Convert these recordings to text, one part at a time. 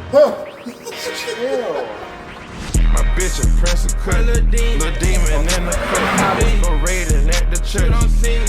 Chill. My bitch a prince of cut, little demon in the cut. Go raiding at the church.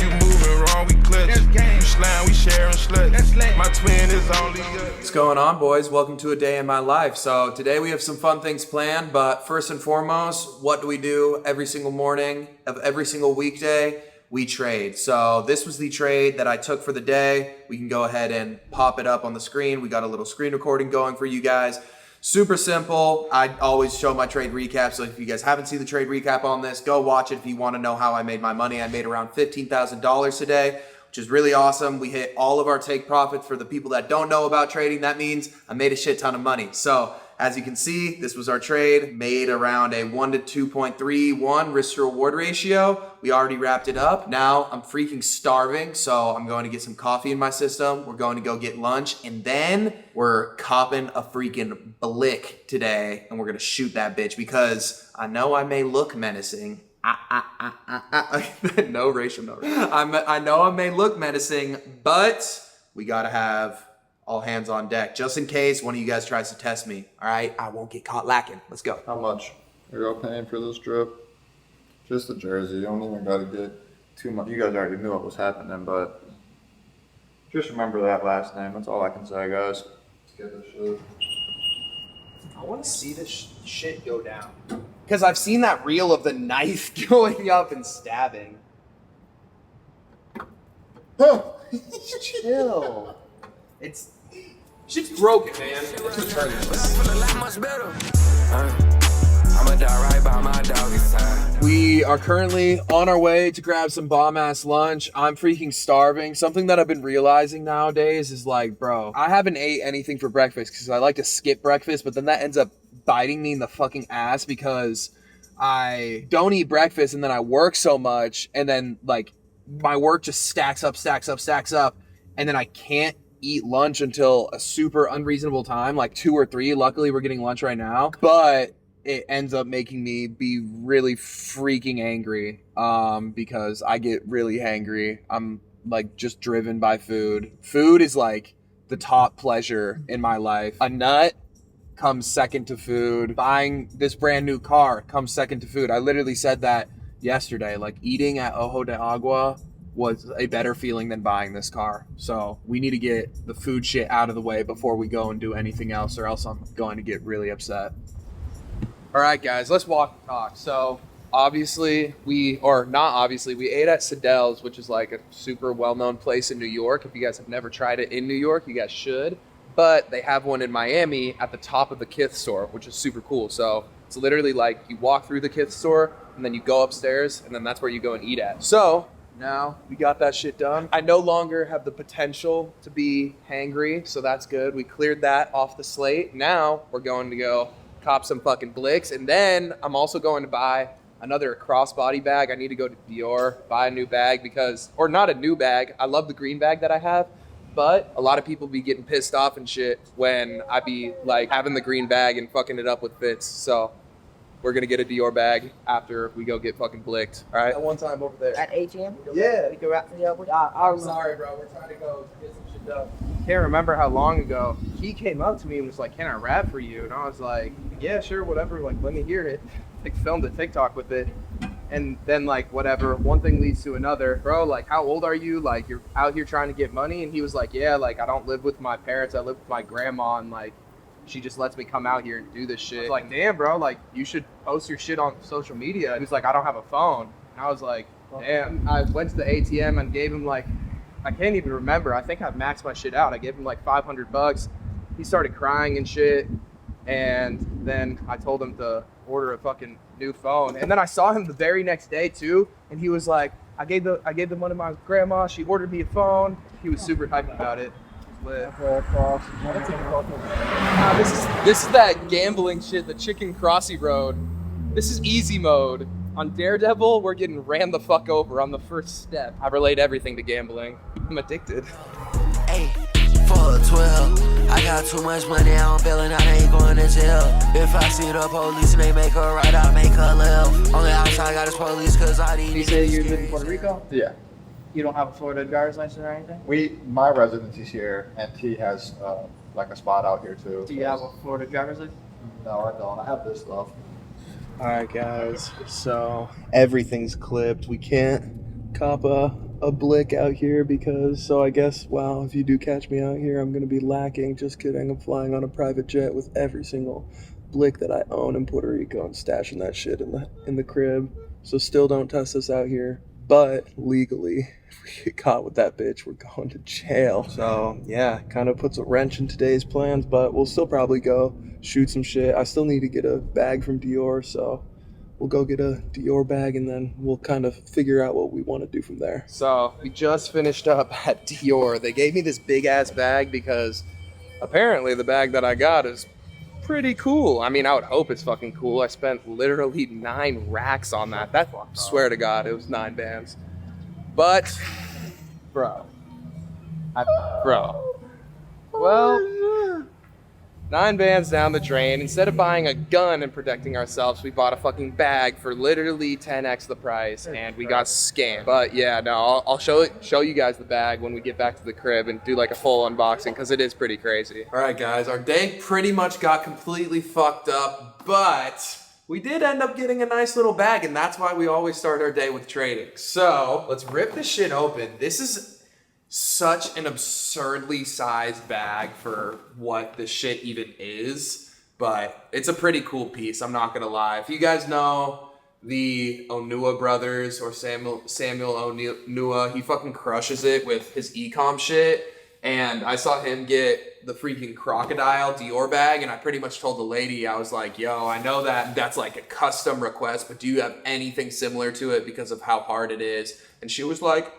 You moving wrong, we clutch. You slime, we sharing sluts. My twin is only us. What's going on, boys? Welcome to a day in my life. So today we have some fun things planned, but first and foremost, what do we do every single morning of every single weekday? We trade. So this was the trade that I took for the day. We can go ahead and pop it up on the screen. We got a little screen recording going for you guys. Super simple. I always show my trade recap, so if you guys haven't seen the trade recap on this, go watch it if you want to know how I made my money. I made around $15,000 today, which is really awesome. We hit all of our take profits. For the people that don't know about trading, that means I made a shit ton of money. So as you can see, this was our trade, made around a 1 to 2.31 risk to reward ratio. We already wrapped it up. Now I'm freaking starving, so I'm going to get some coffee in my system. We're going to go get lunch, and then we're copping a freaking blick today, and we're gonna shoot that bitch because I know I may look menacing. No racial, no racial. I know I may look menacing, but we gotta have all hands on deck, just in case one of you guys tries to test me. All right, I won't get caught lacking. Let's go. How much are y'all paying for this trip? Just the jersey. You don't even gotta get too much. You guys already knew what was happening, but just remember that last name. That's all I can say, guys. Let's get this shit. I want to see this shit go down because I've seen that reel of the knife going up and stabbing. Chill. It's shit's broken, man. We are currently on our way to grab some bomb-ass lunch. I'm freaking starving. Something that I've been realizing nowadays is like, bro, I haven't ate anything for breakfast because I like to skip breakfast, but then that ends up biting me in the fucking ass because I don't eat breakfast and then I work so much and then like my work just stacks up, and then I can't eat lunch until a super unreasonable time, like 2 or 3. Luckily, we're getting lunch right now, but it ends up making me be really freaking angry because I get really hangry. I'm like just driven by food. Food is like the top pleasure in my life. A nut comes second to food. Buying this brand new car comes second to food. I literally said that yesterday. Like eating at Ojo de Agua was a better feeling than buying this car. So we need to get the food shit out of the way before we go and do anything else, or else I'm going to get really upset. All right, guys, let's walk and talk. So obviously we ate at Sadel's, which is like a super well-known place in New York. If you guys have never tried it in New York, you guys should. But they have one in Miami at the top of the Kith store, which is super cool. So it's literally like you walk through the Kith store and then you go upstairs and then that's where you go and eat at. So now we got that shit done. I no longer have the potential to be hangry, so that's good. We cleared that off the slate. Now we're going to go cop some fucking blicks, and then I'm also going to buy another crossbody bag. I need to go to Dior, buy a new bag or not a new bag. I love the green bag that I have, but a lot of people be getting pissed off and shit when I be like having the green bag and fucking it up with fits. So we're gonna get a Dior bag after we go get fucking blicked. All right. At one time over there. At ATM? Yeah. We can wrap it up. I'm sorry, bro. We're trying to go get some shit done. Can't remember how long ago he came up to me and was like, "Can I rap for you?" And I was like, "Yeah, sure, whatever. Like, let me hear it." Like, filmed a TikTok with it, and then like whatever. One thing leads to another. Bro, like, how old are you? Like, you're out here trying to get money? And he was like, "Yeah, like, I don't live with my parents. I live with my grandma, and like, she just lets me come out here and do this shit." I was like, "Damn, bro, like, you should post your shit on social media." And he's like, "I don't have a phone." And I was like, "Damn." I went to the ATM and gave him like, I can't even remember. I think I maxed my shit out. I gave him like $500. He started crying and shit. And then I told him to order a fucking new phone. And then I saw him the very next day too. And he was like, I gave the money to my grandma. She ordered me a phone. He was super hyped about it. This is that gambling shit, the chicken crossy road. This is easy mode. On Daredevil, we're getting ran the fuck over on the first step. I relate everything to gambling. I'm addicted. Hey, for 12, I got too much money, I'm feeling I ain't going to jail. If I see the police and they make her right, I make her live. Only outside I got is police cause I need. You say you live in Puerto Rico? Yeah. You don't have a Florida driver's license or anything? My residency's here, and T has like a spot out here too. Do you have a Florida driver's license? No, I don't. I have this stuff. All right, guys. So everything's clipped. We can't cop a blick out here because. So I guess, wow, if you do catch me out here, I'm gonna be lacking. Just kidding. I'm flying on a private jet with every single blick that I own in Puerto Rico and stashing that shit in the crib. So still don't test us out here. But legally, if we get caught with that bitch, we're going to jail. So yeah, kind of puts a wrench in today's plans, but we'll still probably go shoot some shit. I still need to get a bag from Dior, so we'll go get a Dior bag and then we'll kind of figure out what we want to do from there. So we just finished up at Dior. They gave me this big ass bag because apparently the bag that I got is pretty cool. I mean, I would hope it's fucking cool. I spent literally 9 racks on that. Swear to God, it was 9 bands. But, bro. Well, 9 bands down the drain. Instead of buying a gun and protecting ourselves, we bought a fucking bag for literally 10x the price, and we got scammed. But yeah, no, I'll show you guys the bag when we get back to the crib and do like a full unboxing, because it is pretty crazy. All right, guys, our day pretty much got completely fucked up, but we did end up getting a nice little bag, and that's why we always start our day with trading. So let's rip this shit open. This is such an absurdly sized bag for what this shit even is, but it's a pretty cool piece, I'm not gonna lie. If you guys know the Onua brothers or Samuel Onua, he fucking crushes it with his e-com shit, and I saw him get the freaking crocodile Dior bag, and I pretty much told the lady, I was like, yo, I know that that's like a custom request, but do you have anything similar to it because of how hard it is? And she was like,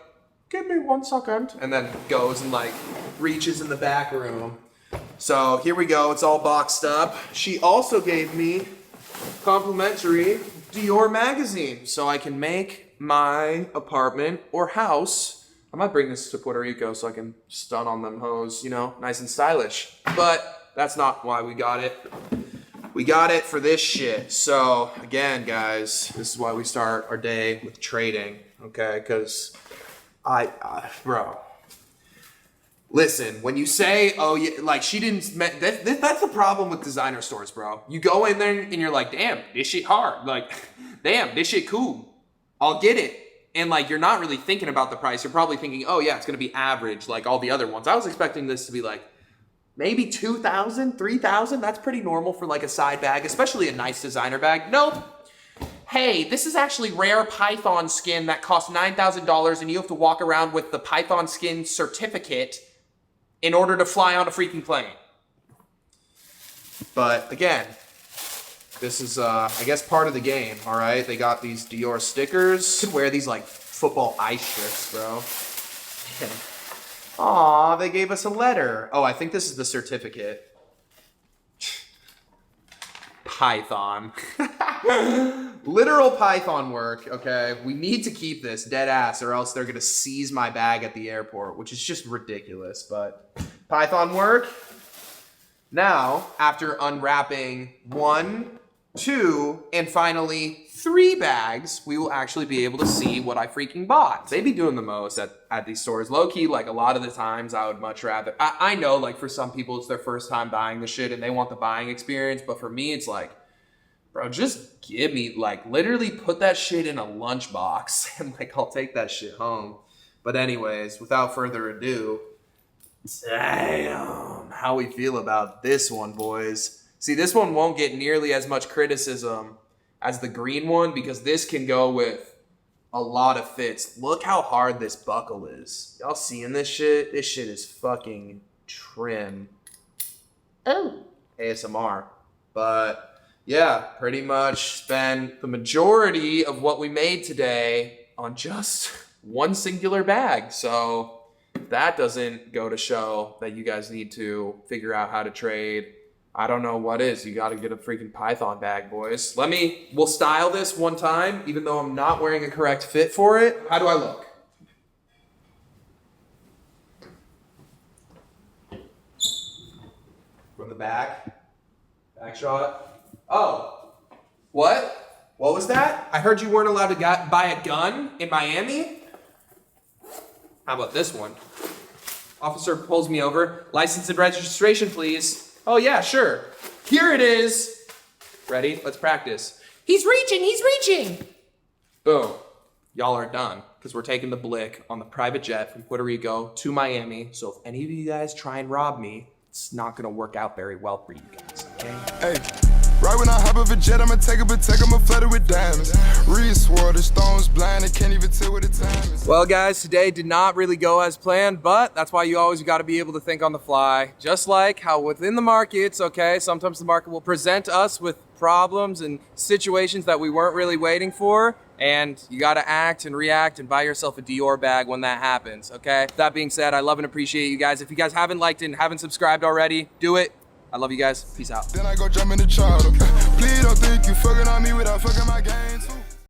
give me 1 second, and then goes and like reaches in the back room. So here we go, it's all boxed up. She also gave me complimentary Dior magazine so I can make my apartment or house. I might bring this to Puerto Rico so I can stun on them hoes, you know, nice and stylish. But that's not why we got it. We got it for this shit. So again, guys, this is why we start our day with trading, okay? Because bro, listen, when you say, oh yeah, like she didn't, that's the problem with designer stores, bro. You go in there and you're like, damn, this shit hard. Like, damn, this shit cool. I'll get it. And like, you're not really thinking about the price. You're probably thinking, oh yeah, it's going to be average like all the other ones. I was expecting this to be like maybe 2,000, 3,000. That's pretty normal for like a side bag, especially a nice designer bag. Nope. Hey, this is actually rare python skin that costs $9,000 and you have to walk around with the python skin certificate in order to fly on a freaking plane. But again, this is, I guess, part of the game, all right? They got these Dior stickers. Could wear these like football ice strips, bro. Aw, they gave us a letter. Oh, I think this is the certificate. Python. Literal Python work, okay? We need to keep this dead ass or else they're gonna seize my bag at the airport, which is just ridiculous, but Python work. Now, after unwrapping 1, 2, and finally 3 bags, we will actually be able to see what I freaking bought. They be doing the most at these stores. Low-key, like a lot of the times I would much rather, I know like for some people it's their first time buying the shit and they want the buying experience, but for me it's like, bro, just give me, like, literally put that shit in a lunchbox and like I'll take that shit home. But anyways, without further ado, damn, how we feel about this one, boys. See, this one won't get nearly as much criticism as the green one because this can go with a lot of fits. Look how hard this buckle is. Y'all seeing this shit? This shit is fucking trim. Oh, ASMR. But yeah, pretty much spent the majority of what we made today on just one singular bag. So that doesn't go to show that you guys need to figure out how to trade. I don't know what is. You got to get a freaking Python bag, boys. We'll style this one time, even though I'm not wearing a correct fit for it. How do I look? From the back shot. Oh, what? What was that? I heard you weren't allowed to buy a gun in Miami. How about this one? Officer pulls me over. License and registration, please. Oh yeah, sure. Here it is. Ready? Let's practice. He's reaching. Boom. Y'all are done, because we're taking the Blick on the private jet from Puerto Rico to Miami. So if any of you guys try and rob me, it's not gonna work out very well for you guys, okay? Hey, right when I hop off a jet, I'ma take a Patek, I'ma flood it with diamonds. Reed swore the stones blind, they can't even tell what the time is. Well guys, today did not really go as planned, but that's why you always gotta be able to think on the fly. Just like how within the markets, okay, sometimes the market will present us with problems and situations that we weren't really waiting for, and you gotta act and react and buy yourself a Dior bag when that happens, okay? That being said, I love and appreciate you guys. If you guys haven't liked it and haven't subscribed already, do it. I love you guys. Peace out. Then I go jump in the charter. Please don't think you fucking on me without fucking my game too.